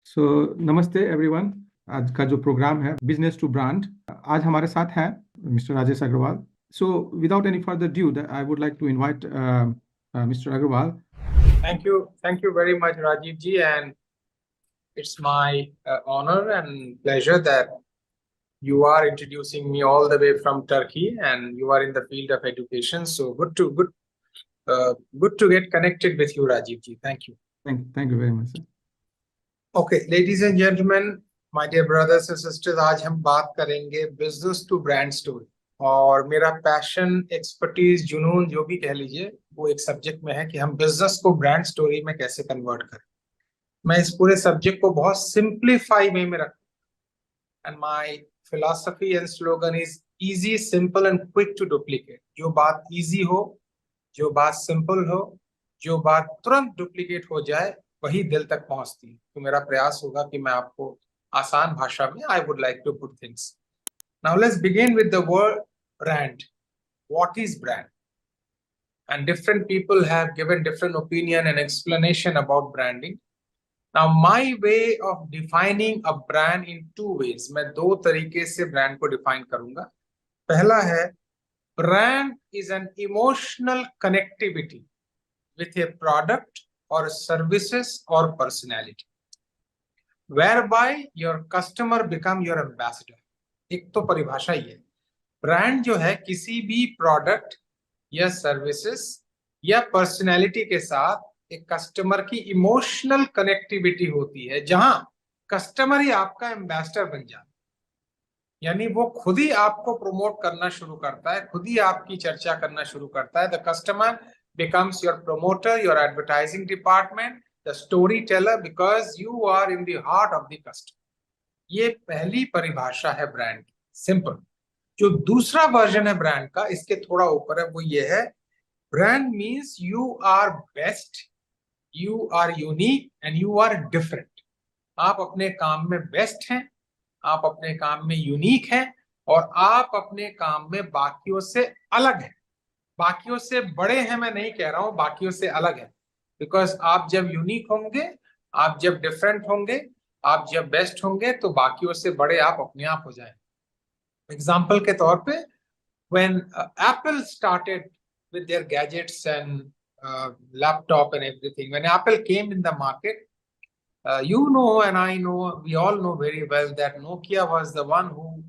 सो नमस्ते एवरीवन। आज का जो प्रोग्राम है बिजनेस टू ब्रांड, आज हमारे साथ हैं mister Rajesh Agarwal. So without any further due I would like to invite mister Agarwal. Thank you very much, Rajiv ji, and it's my honor and pleasure that you are introducing me all the way from Turkey, and you are in the field of education. So good to get connected with you, Rajiv ji. Thank you. Thank you very much, sir. Okay, ladies and gentlemen, my dear brothers and sisters, आज हम बात करेंगे business to brand story. और मेरा passion, expertise, जुनून जो भी कह लीजिए, वो एक सब्जेक्ट में है कि हम बिजनेस को ब्रांड स्टोरी में कैसे कन्वर्ट करें। मैं इस पूरे सब्जेक्ट को बहुत सिंप्लीफाई वे में रखूं, and my philosophy and slogan is easy, simple and quick to duplicate. जो बात इजी हो, जो बात सिंपल हो, जो बात तुरंत डुप्लीकेट हो जाए, वही दिल तक पहुंचती है। तो मेरा प्रयास होगा कि मैं आपको आसान भाषा में I would like to put things. Now let's begin with the word brand. What is brand? And different people have given different opinion and explanation about branding. Now my way of defining a brand in two ways. मैं दो तरीके से brand को define करूंगा। पहला है, brand is an emotional connectivity with a product or services or personality, whereby your customer become your ambassador. एक तो परिभाषा ही है। ब्रांड जो है किसी भी प्रोडक्ट या सर्विसेज या पर्सनैलिटी के साथ एक कस्टमर की इमोशनल कनेक्टिविटी होती है, जहां कस्टमर ही आपका एम्बेसडर बन जाता है। यानी वो खुद ही आपको प्रमोट करना शुरू करता है, खुद ही आपकी चर्चा करना शुरू करता है। The customer becomes your promoter, your advertising department, the storyteller, because you are in the heart of the customer. ये पहली परिभाषा है ब्रांड की, सिंपल। जो दूसरा वर्जन है ब्रांड का, इसके थोड़ा ऊपर है, वो ये है, brand means you are best, you are unique and you are different. आप अपने काम में बेस्ट हैं, आप अपने काम में यूनिक हैं, और आप अपने काम में बाकियों से अलग हैं। बाकियों से बड़े हैं मैं नहीं कह रहा हूं, बाकियों से अलग है। बिकॉज आप जब यूनिक होंगे, आप जब डिफरेंट होंगे, आप जब बेस्ट होंगे, तो बाकियों से बड़े आप अपने आप हो जाएंगे। एग्जाम्पल के तौर पे, when Apple started with their gadgets and laptop and everything, when Apple came in the market, you know and I know, we all know very well that Nokia was the one who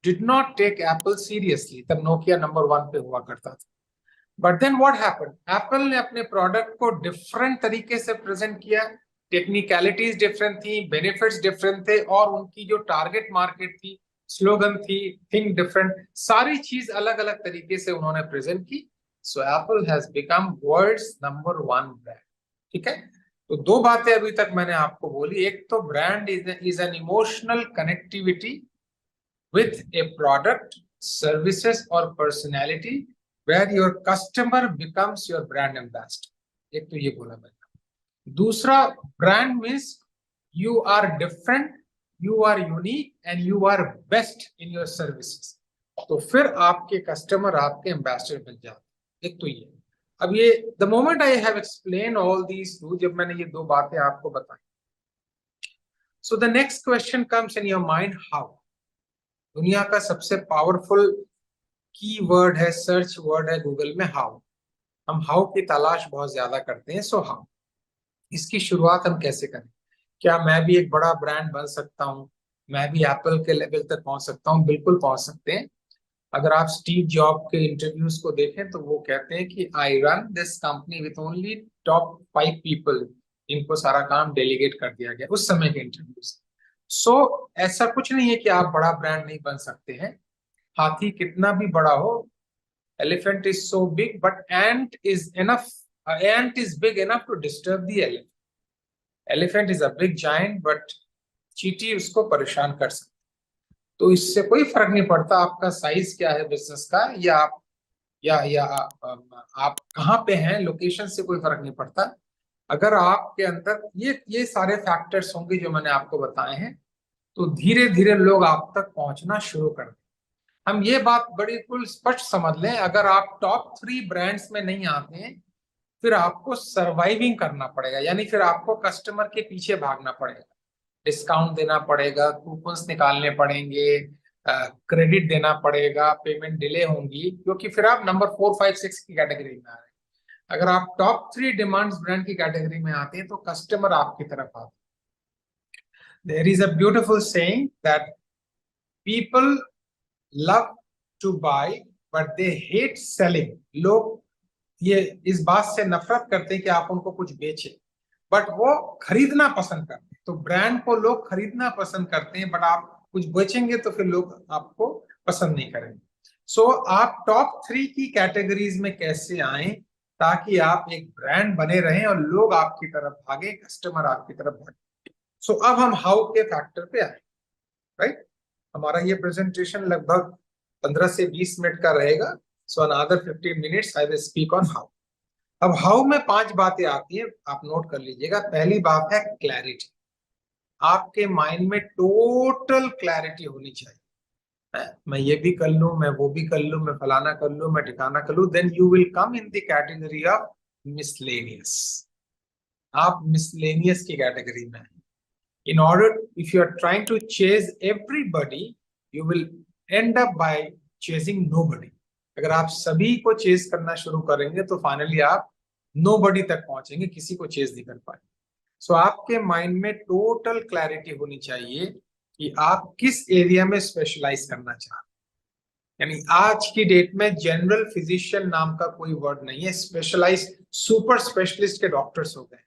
did not take Apple seriously. तब Nokia number 1 पे हुआ करता था। But then what happened? Apple ने अपने product को different तरीके से प्रेजेंट किया, टेक्निकलिटीज डिफरेंट थी, बेनिफिट्स डिफरेंट थे, और उनकी जो टारगेट मार्केट थी, स्लोगन थी, थिंक डिफरेंट, सारी चीज अलग अलग तरीके से उन्होंने प्रेजेंट की। So Apple has become world's number 1 brand. ठीक है, तो दो बातें अभी तक मैंने आपको बोली। एक तो brand is an emotional connectivity with a product, services और personality, where your customer becomes your brand ambassador. एक तो ये बोला मैंने। दूसरा, brand means you are different, you are unique and you are best in your services। तो फिर आपके कस्टमर आपके एम्बेसडर बन जाते। एक तो ये। अब ये the moment I have explained all these two, जब मैंने ये दो बातें आपको बताई, so the next question comes in your mind, how? दुनिया का सबसे पावरफुल की वर्ड है, सर्च वर्ड है गूगल में, हाउ। हम हाउ की तलाश बहुत ज्यादा करते हैं। सो हाउ, इसकी शुरुआत हम कैसे करें? क्या मैं भी एक बड़ा ब्रांड बन सकता हूं? मैं भी एप्पल के लेवल तक पहुंच सकता हूं? बिल्कुल पहुंच सकते हैं। अगर आप स्टीव जॉब के इंटरव्यूज को देखें तो वो कहते हैं कि I run this company with only top 5 people. इनको सारा काम डेलीगेट कर दिया गया उस समय के इंटरव्यूज। सो ऐसा कुछ नहीं है कि आप बड़ा ब्रांड नहीं बन सकते हैं। हाथी कितना भी बड़ा हो, elephant is so big but ant is enough, ant is big enough to disturb the elephant. Elephant is a big giant but चींटी उसको परेशान कर सकती। तो इससे कोई फर्क नहीं पड़ता आपका साइज क्या है बिजनेस का, या आप कहाँ पे हैं, लोकेशन से कोई फर्क नहीं पड़ता। अगर आपके अंदर ये सारे फैक्टर्स होंगे जो मैंने आपको बताए हैं, तो धीरे धीरे लोग आप तक पहुंचना शुरू कर दें। हम ये बात बड़ी कुल स्पष्ट समझ लें, अगर आप टॉप 3 ब्रांड्स में नहीं आते हैं, फिर आपको सर्वाइविंग करना पड़ेगा, यानी फिर आपको कस्टमर के पीछे भागना पड़ेगा। डिस्काउंट देना पड़ेगा, कूपन्स निकालने पड़ेंगे, क्रेडिट देना पड़ेगा, पेमेंट डिले होंगी, क्योंकि फिर आप नंबर 4, 5, 6 की कैटेगरी में आ रहे हैं। अगर आप टॉप 3 डिमांड्स ब्रांड की कैटेगरी में आते हैं तो कस्टमर आपकी तरफ आते हैं। There is a beautiful saying that people love to buy but they hate selling. लोग ये इस बात से नफरत करते हैं कि आप उनको कुछ बेचें, बट वो खरीदना पसंद करते हैं। तो ब्रांड को लोग खरीदना पसंद करते हैं, बट आप कुछ बेचेंगे तो फिर लोग आपको पसंद नहीं करेंगे। सो आप टॉप 3 की कैटेगरीज में कैसे आए ताकि आप एक ब्रांड बने रहें और लोग आपकी तरफ भागे, कस्टमर आपकी तरफ भागे। सो अब हम हाउ के फैक्टर पे आए, राइट। हमारा ये प्रेजेंटेशन लगभग 15 से 20 मिनट का रहेगा। So another 15 minutes I will speak on how. अब हाउ में 5 बातें आती हैं, आप नोट कर लीजिएगा। पहली बात है क्लैरिटी। आपके माइंड में टोटल क्लैरिटी होनी चाहिए। मैं ये भी कर लूं, मैं वो भी कर लूं, मैं फलाना कर लूं, मैं ठिकाना कर लूं, then you will come in the category of miscellaneous. आप मिसलेनियस की कैटेगरी में हैं। In order, if you are trying to chase everybody, you will end up by chasing nobody. अगर आप सभी को चेस करना शुरू करेंगे तो फाइनली आप nobody तक पहुंचेंगे, किसी को चेस नहीं कर पाएंगे। सो आपके माइंड में टोटल क्लैरिटी होनी चाहिए कि आप किस एरिया में स्पेशलाइज करना चाहते हैं। यानी आज की डेट में जनरल फिजिशियन नाम का कोई वर्ड नहीं है, स्पेशलाइज सुपर स्पेशलिस्ट के डॉक्टर्स हो गए।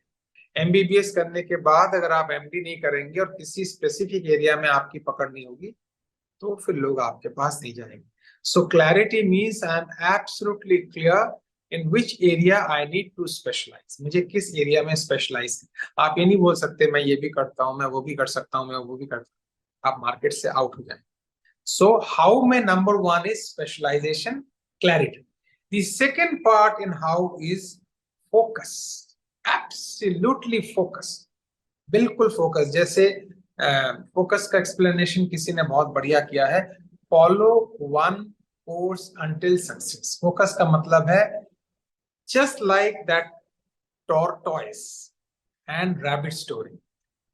एमबीबीएस करने के बाद अगर आप एमडी नहीं करेंगे और किसी स्पेसिफिक एरिया में आपकी पकड़ नहीं होगी तो फिर लोग आपके पास नहीं जाएंगे। So clarity means I am absolutely clear in which area I need to specialise. मुझे किस एरिया में स्पेशलाइज। आप ये नहीं बोल सकते मैं ये भी करता हूँ, मैं वो भी कर सकता हूँ, मैं वो भी करता हूँ, आप मार्केट से आउट हो जाएंगे। सो हाउ में number 1 is specialization, clarity. The second part in how is focus. Absolutely focus, बिल्कुल फोकस। जैसे फोकस का एक्सप्लेनेशन किसी ने बहुत बढ़िया किया है, follow one course until success. Focus का मतलब है just like that tortoise and rabbit story.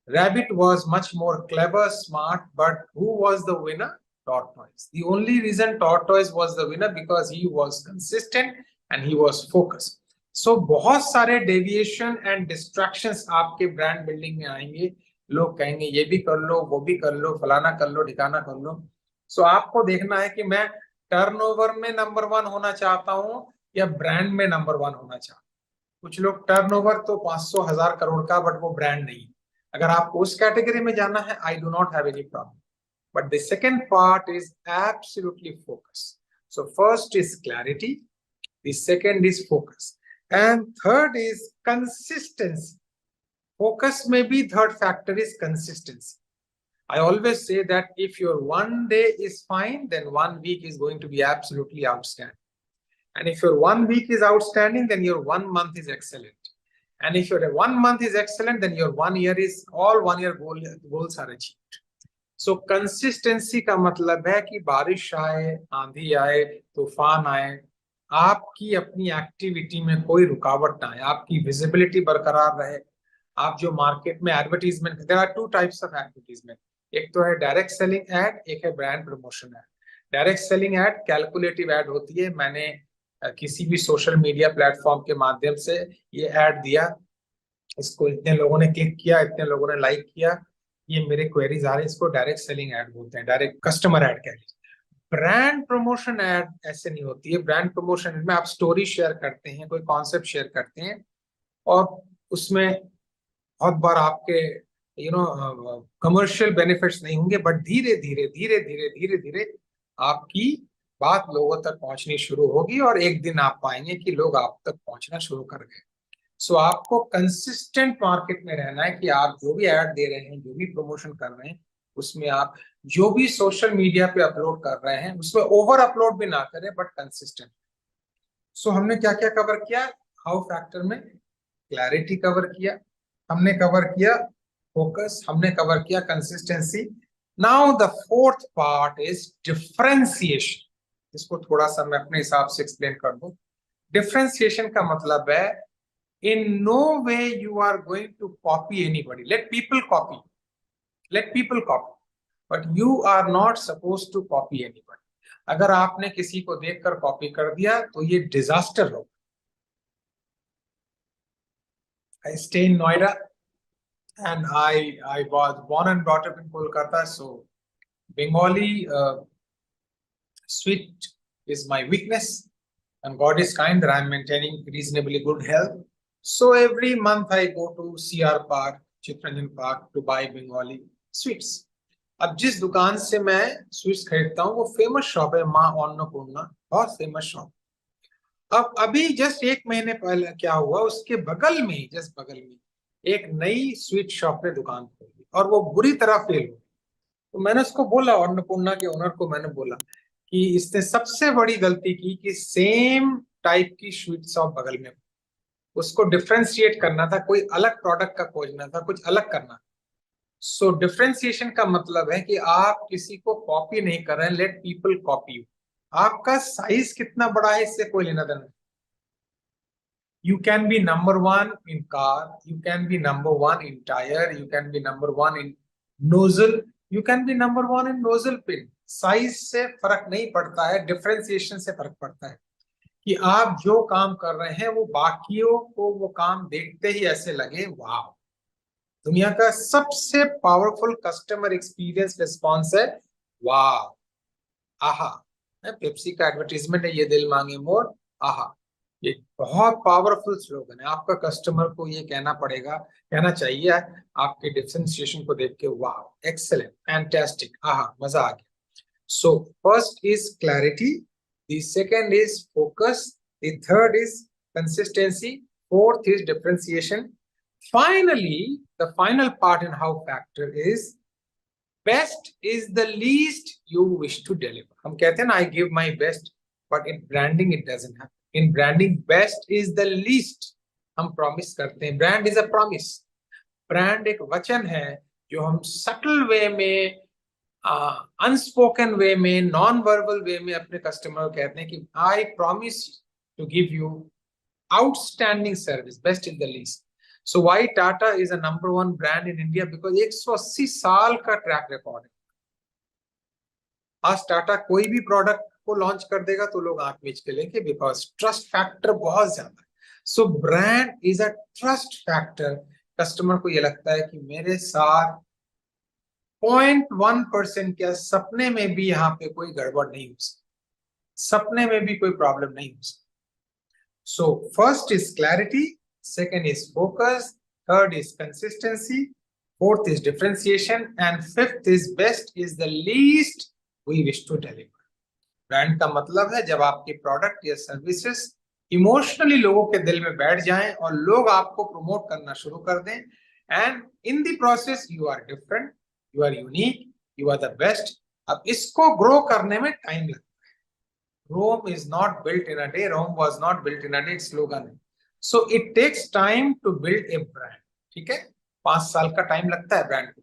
Rabbit was much more clever, smart, but who was the winner? Tortoise. The only reason tortoise was the winner because he was consistent and he was focused. So बहुत सारे deviation and distractions आपके brand building में आएंगे। लोग कहेंगे ये भी कर लो, वो भी कर लो, फलाना कर लो, ठिकाना कर लो। सो आपको देखना है कि मैं टर्नओवर में नंबर 1 होना चाहता हूँ या ब्रांड में नंबर 1 होना चाहता हूँ। कुछ लोग टर्नओवर तो 500,000 करोड़ का, बट वो ब्रांड नहीं। अगर आपको उस कैटेगरी में जाना है, I do not have any problem, but the second part is absolutely focus. So first is clarity, the second is focus, and third is consistency. Focus में भी third factor is consistency. I always say that if your one day is fine, then 1 week is going to be absolutely outstanding. And if your 1 week is outstanding, then your 1 month is excellent. And if your 1 month is excellent, then your 1 year is all 1 year goals are achieved. So consistency का मतलब है कि बारिश आए, आंधी आए, तूफान आए, आपकी अपनी एक्टिविटी में कोई रुकावट ना आए, आपकी विजिबिलिटी बरकरार रहे। आप जो मार्केट में advertisement, there are 2 types of advertisement. एक तो है डायरेक्ट सेलिंग एड, एक है brand promotion ad. Direct selling ad calculative ad होती है। मैंने किसी भी सोशल मीडिया प्लेटफॉर्म के माध्यम से ये ऐड दिया, इसको इतने लोगों ने क्लिक किया, इतने लोगों ने लाइक किया, ये मेरे क्वेरीज आ रहे हैं, इसको डायरेक्ट सेलिंग ऐड बोलते हैं, डायरेक्ट कस्टमर ऐड कह लीजिए। ब्रांड प्रमोशन ऐड ऐसे नहीं होती है। ब्रांड प्रमोशन में आप स्टोरी शेयर करते हैं, कोई कॉन्सेप्ट शेयर करते हैं, और उसमें बहुत बार आपके कमर्शियल बेनिफिट्स नहीं होंगे, बट धीरे धीरे धीरे धीरे धीरे धीरे आपकी बात लोगों तक पहुंचनी शुरू होगी और एक दिन आप पाएंगे कि लोग आप तक पहुंचना शुरू कर गए। सो आपको कंसिस्टेंट मार्केट में रहना है कि आप जो भी ऐड दे रहे हैं, जो भी प्रमोशन कर रहे हैं, उसमें आप जो भी सोशल मीडिया पे अपलोड कर रहे हैं उसमें ओवर अपलोड भी ना करें, बट कंसिस्टेंट। सो हमने क्या क्या कवर किया हाउ फैक्टर में? क्लैरिटी कवर किया, हमने कवर किया फोकस, हमने कवर किया consistency. Now the fourth part is differentiation. इसको थोड़ा सा मैं अपने हिसाब से एक्सप्लेन कर दूं। डिफरेंशिएशन का मतलब है in no way you are going to copy anybody. Let people copy. let people copy, but you are not supposed to copy anybody. अगर आपने किसी को देखकर कॉपी कर दिया तो ये डिजास्टर होगा. I stay in Noida and I was born and brought up in Kolkata, so Bengali sweet is my weakness, and God is kind that I'm maintaining reasonably good health. So every month I go to CR Park, Chittaranjan Park to buy Bengali sweets. अब जिस दुकान से मैं sweets खरीदता हूँ वो famous shop है, माँ अन्नपूर्णा, बहुत फेमस शॉप. अब अभी जस्ट 1 महीने पहले क्या हुआ, उसके बगल में, जस्ट बगल में एक नई स्वीट शॉप ने दुकान खोली और वो बुरी तरह फेल हुई. तो मैंने उसको बोला, अन्नपूर्णा के ओनर को मैंने बोला कि इसने सबसे बड़ी गलती की कि सेम टाइप की स्वीट शॉप बगल में, उसको डिफरेंशिएट करना था, कोई अलग प्रोडक्ट का खोजना था, कुछ अलग करना. सो डिफरेंशिएशन का मतलब है कि आप किसी को कॉपी नहीं कर रहे हैं, लेट पीपल कॉपी यू. आपका साइज कितना बड़ा है इससे कोई लेना देना. You can be number one in car, you can be number one in tire, you can be number one in nozzle, you can be number one in nozzle pin. Size से फर्क नहीं पड़ता है, डिफरेंशिएशन से फर्क पड़ता है कि आप जो काम कर रहे हैं वो बाकियों को वो काम देखते ही ऐसे लगे वाह. दुनिया का सबसे पावरफुल कस्टमर एक्सपीरियंस रिस्पॉन्स है वाह, आहा. पेप्सी का एडवर्टीजमेंट है, ये दिल मांगे मोर, आहा. ये बहुत पावरफुल स्लोगन है. आपका कस्टमर को ये कहना पड़ेगा, कहना चाहिए आपके डिफरेंशिएशन को देख के वाह, एक्सेलेंट, फैंटास्टिक, आहा, मजा आ गया. So first is clarity, the second is focus, the third is consistency, fourth is differentiation. Finally, the final part in how factor is best is the least you wish to deliver. हम कहते हैं ना, I give my best, but in branding it doesn't happen. In branding, best is the least. हम promise करते हैं, brand is a promise. Brand एक वचन है जो हम subtle way में, unspoken way में, non verbal way में अपने customer को कहते हैं कि I promise to give you outstanding service, best in the least. So why Tata is a number one brand in India? Because 180 साल का ट्रैक रिकॉर्ड है. आज टाटा कोई भी प्रोडक्ट को लॉन्च कर देगा तो लोग आंख मीच के लेंगे, बिकॉज ट्रस्ट फैक्टर बहुत ज्यादा है. So brand is a trust factor. Customer को ये लगता है कि मेरे साथ 0.1% क्या सपने में भी यहाँ पे कोई गड़बड़ नहीं हो सकती, सपने में भी कोई प्रॉब्लम नहीं हो सकती. So first is clarity, second is focus, third is consistency, fourth is differentiation, and fifth is best is the least we wish to deliver. Brand का मतलब है जब आपके प्रोडक्ट या सर्विसेज इमोशनली लोगों के दिल में बैठ जाएं और लोग आपको प्रमोट करना शुरू कर दें, and in the process you are different, you are unique, you are the best. अब इसको ग्रो करने में टाइम लगता है. Rome is not built in a day, Rome was not built in a day, slogan है. So it takes time to build a brand. ठीक है, 5 साल का टाइम लगता है ब्रांड को.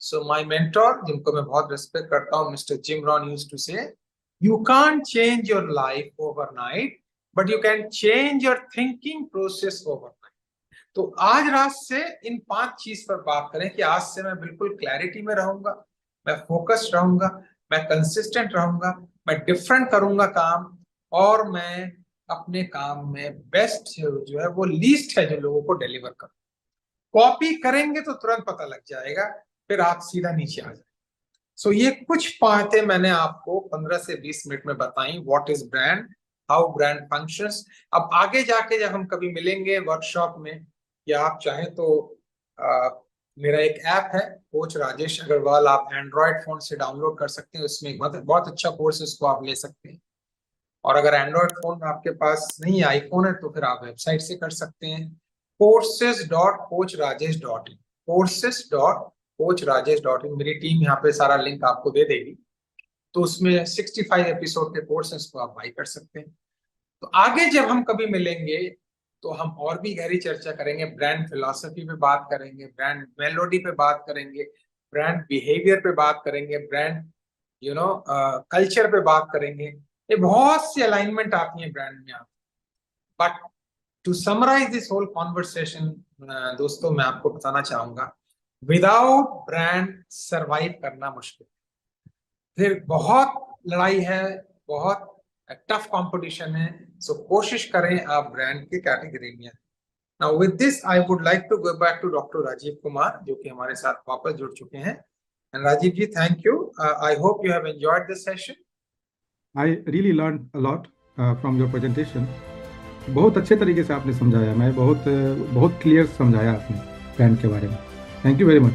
So my mentor, जिनको मैं बहुत रिस्पेक्ट करता हूँ, Mr. Jim Rohn used to say, you can't change your life overnight, but you can change your thinking process overnight. तो आज रात से इन 5 चीज पर बात करें कि आज से मैं बिल्कुल क्लैरिटी में रहूंगा, मैं फोकस्ड रहूंगा, मैं कंसिस्टेंट रहूंगा, मैं डिफरेंट करूंगा काम, और मैं अपने काम में बेस्ट जो है वो लीस्ट है जो लोगों को डिलीवर कर. कॉपी करेंगे तो तुरंत पता लग जाएगा, फिर आप सीधा नीचे आ जाए. सो ये कुछ बातें मैंने आपको 15 से 20 मिनट में बताई. What is brand, how brand functions. अब आगे जाके जब हम कभी मिलेंगे वर्कशॉप में, या आप चाहें तो मेरा एक ऐप है कोच राजेश अग्रवाल, आप एंड्रॉयड फोन से डाउनलोड कर सकते हैं. उसमें बहुत अच्छा कोर्स है, उसको आप ले सकते हैं. और अगर एंड्रॉयड फोन आपके पास नहीं है, आईफोन है, तो फिर आप वेबसाइट से कर सकते हैं, courses.coachrajesh.in, courses.coachrajesh.in. मेरी टीम यहाँ पे सारा लिंक आपको दे देगी. तो उसमें 65 एपिसोड के कोर्स को आप बाई कर सकते हैं. तो आगे जब हम कभी मिलेंगे तो हम और भी गहरी चर्चा करेंगे, ब्रांड फिलॉसफी पे बात करेंगे, ब्रांड मेलोडी पे बात करेंगे, ब्रांड बिहेवियर पे बात करेंगे, ब्रांड कल्चर पे बात करेंगे. ये बहुत सी अलाइनमेंट आती है ब्रांड में. आप but to summarize this whole conversation, दोस्तों, मैं आपको बताना चाहूंगा विदाउट ब्रांड सरवाइव करना मुश्किल, फिर बहुत लड़ाई है, बहुत टफ कंपटीशन है। सो कोशिश करें आप ब्रांड की कैटेगरी में। Now with this I would like to go back to doctor Rajiv Kumar, जो कि हमारे साथ वापस जुड़ चुके हैं। And Rajiv ji, thank you. I hope you have enjoyed this session. I really learned a lot from your presentation. बहुत अच्छे तरीके से आपने समझाया, मैं बहुत क्लियर समझाया आपने ब्रांड के बारे में। Thank you very much.